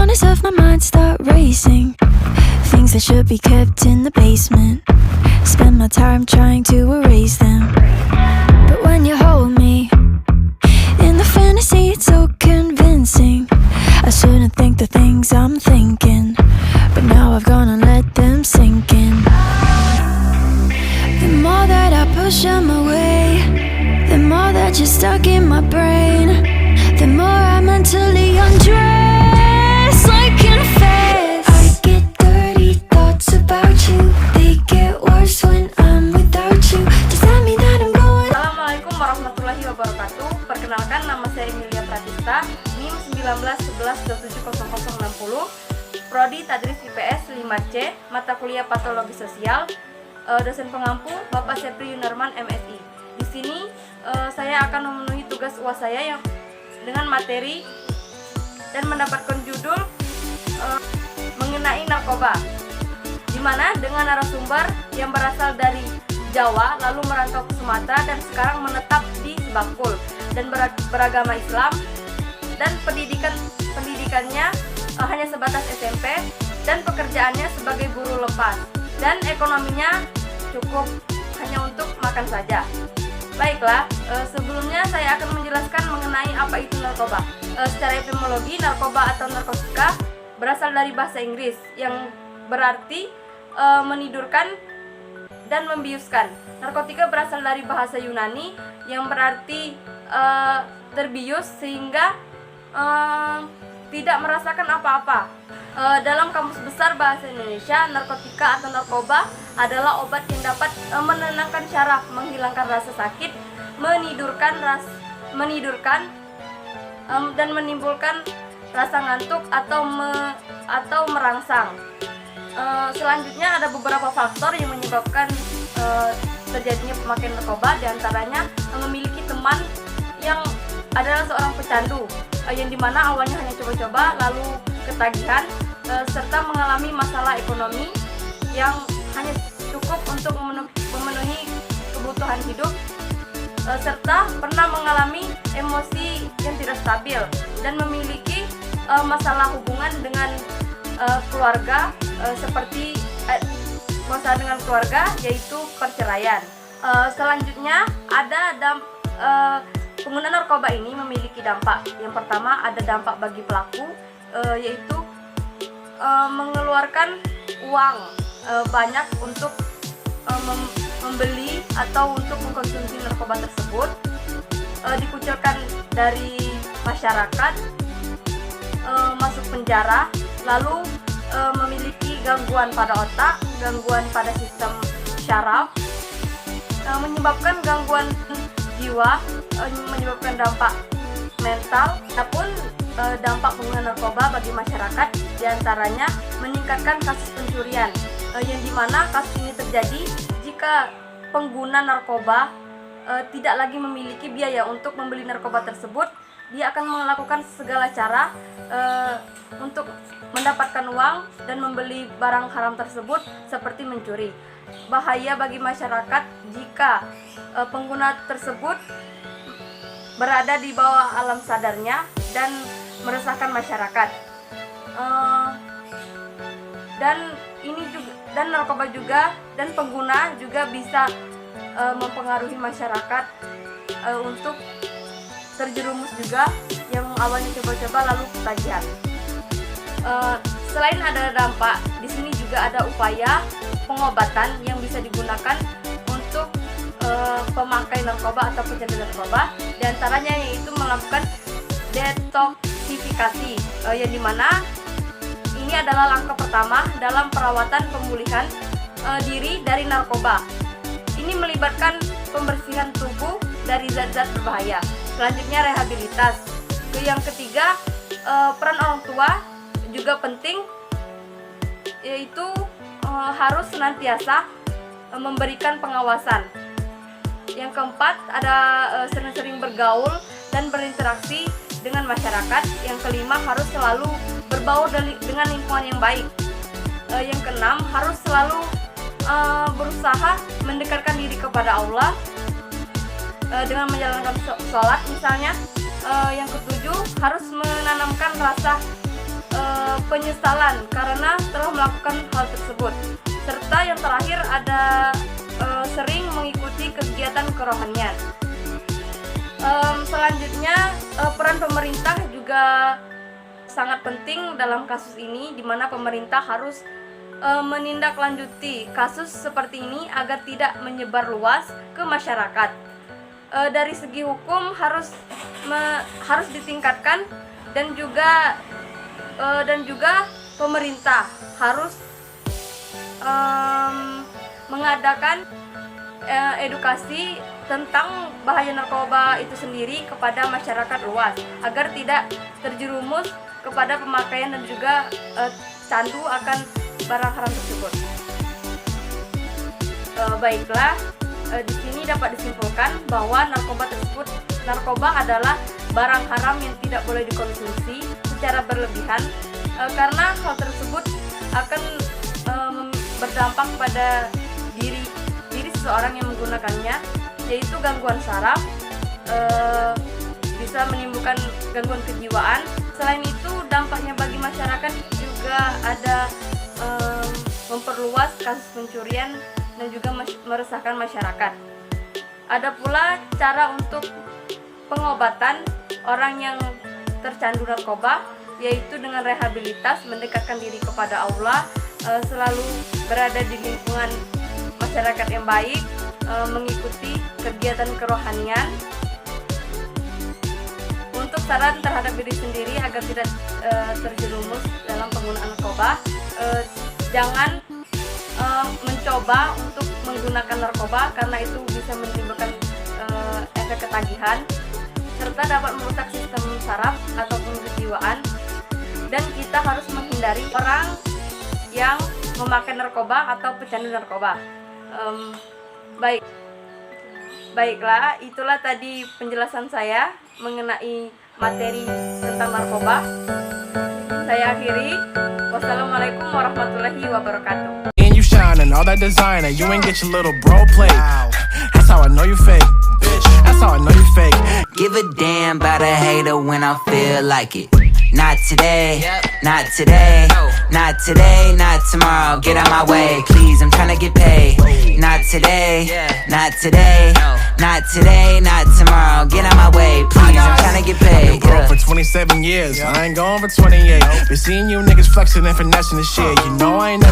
corners of my mind start racing. Things that should be kept in the basement. Spend my time trying to erase them. But when you hold me in the fantasy, it's so convincing. I shouldn't think the things I'm thinking, but now I've gone and let them sink in. The more that I push them away, the more that you're stuck in my brain, the more I mentally undress like confess. I get dirty thoughts about you, they get worse when I'm without you. Does that mean that I'm going? Assalamualaikum warahmatullahi wabarakatuh. Perkenalkan, nama saya Emilia Pratista, NIM 1911270060, Prodi Tadris IPS 5C, mata kuliah Patologi Sosial, dosen pengampu Bapak Sepri Yunarman MSI. Di sini saya akan memenuhi tugas UAS saya yang dengan materi dan mendapatkan judul mengenai narkoba, di mana dengan narasumber yang berasal dari Jawa lalu merantau ke Sumatera dan sekarang menetap di Sebakul dan beragama Islam, dan pendidikannya hanya sebatas SMP dan pekerjaannya sebagai buruh lepas, dan ekonominya cukup hanya untuk makan saja. Baiklah, sebelumnya saya akan menjelaskan mengenai apa itu narkoba. Secara etimologi, narkoba atau narkotika berasal dari bahasa Inggris yang berarti menidurkan dan membiuskan. Narkotika berasal dari bahasa Yunani yang berarti terbius sehingga tidak merasakan apa-apa. Dalam Kamus Besar Bahasa Indonesia, narkotika atau narkoba adalah obat yang dapat menenangkan syaraf, menghilangkan rasa sakit, menidurkan dan menimbulkan rasa ngantuk atau merangsang. Selanjutnya ada beberapa faktor yang menyebabkan terjadinya pemakaian narkoba, diantaranya memiliki teman yang adalah seorang pecandu, yang dimana awalnya hanya coba-coba lalu ketagihan, serta mengalami masalah ekonomi yang hanya cukup untuk memenuhi kebutuhan hidup, serta pernah mengalami emosi yang tidak stabil dan memiliki masalah hubungan dengan keluarga, seperti masalah dengan keluarga yaitu perceraian. Selanjutnya ada penggunaan narkoba ini memiliki dampak. Yang pertama ada dampak bagi pelaku, yaitu mengeluarkan uang banyak untuk membeli atau untuk mengkonsumsi narkoba tersebut, dikucilkan dari masyarakat, masuk penjara, lalu memiliki gangguan pada otak, gangguan pada sistem syaraf, menyebabkan gangguan jiwa, menyebabkan dampak mental. Adapun dampak penggunaan narkoba bagi masyarakat diantaranya meningkatkan kasus pencurian, yang dimana kasus ini terjadi jika pengguna narkoba tidak lagi memiliki biaya untuk membeli narkoba tersebut. Dia akan melakukan segala cara untuk mendapatkan uang dan membeli barang haram tersebut, seperti mencuri. Bahaya bagi masyarakat jika pengguna tersebut berada di bawah alam sadarnya dan meresahkan masyarakat. Dan narkoba juga dan pengguna juga bisa mempengaruhi masyarakat untuk terjerumus juga, yang awalnya coba-coba lalu ketagihan. Selain ada dampak, di sini juga ada upaya pengobatan yang bisa digunakan untuk pemakai narkoba atau pecandu narkoba, diantaranya yaitu melakukan detoksifikasi, yang dimana ini adalah langkah pertama dalam perawatan pemulihan diri dari narkoba. Ini melibatkan pembersihan tubuh dari zat-zat berbahaya. Selanjutnya rehabilitas. Yang ketiga, peran orang tua juga penting, yaitu harus senantiasa memberikan pengawasan. Yang keempat, ada sering-sering bergaul dan berinteraksi dengan masyarakat. Yang kelima, harus selalu berbaur dengan lingkungan yang baik. Yang keenam, harus selalu berusaha mendekatkan diri kepada Allah dengan menjalankan sholat misalnya. Yang ketujuh, harus menanamkan rasa penyesalan karena telah melakukan hal tersebut. Serta yang terakhir ada sering mengikuti kegiatan kerohanian. Selanjutnya peran pemerintah juga sangat penting dalam kasus ini, di mana pemerintah harus menindaklanjuti kasus seperti ini agar tidak menyebar luas ke masyarakat. Dari segi hukum harus ditingkatkan dan juga pemerintah harus mengadakan edukasi tentang bahaya narkoba itu sendiri kepada masyarakat luas agar tidak terjerumus kepada pemakaian dan juga candu akan barang haram tersebut. Baiklah, di sini dapat disimpulkan bahwa narkoba adalah barang haram yang tidak boleh dikonsumsi secara berlebihan karena hal tersebut akan berdampak pada diri seseorang yang menggunakannya, yaitu gangguan saraf, bisa menimbulkan gangguan kejiwaan. Selain itu, dampaknya bagi masyarakat juga ada memperluas kasus pencurian dan juga meresahkan masyarakat. Ada pula cara untuk pengobatan orang yang tercandu narkoba, yaitu dengan rehabilitas, mendekatkan diri kepada Allah, selalu berada di lingkungan masyarakat yang baik, mengikuti kegiatan kerohanian. Untuk saran terhadap diri sendiri agar tidak terjerumus dalam penggunaan narkoba, jangan mencoba untuk menggunakan narkoba karena itu bisa menimbulkan efek ketagihan serta dapat merusak sistem saraf ataupun kejiwaan, dan kita harus menghindari orang yang memakai narkoba atau pecandu narkoba. Baiklah, itulah tadi penjelasan saya mengenai materi tentang narkoba. Saya akhiri. Wassalamualaikum warahmatullahi wabarakatuh. And you shining, all that designer, you ain't get your little bro plate. That's how I know you fake, bitch. That's how I know you fake. Give a damn about a hater when I feel like it. Not today, not today, not today, not tomorrow. Get out my way, please, I'm tryna get paid. Not today, not today, not today, not tomorrow. Get out my way, please, I'm tryna get paid. I've been broke for 27 years, I ain't going for 28. Been seeing you niggas flexing and finessing this shit. You know I ain't never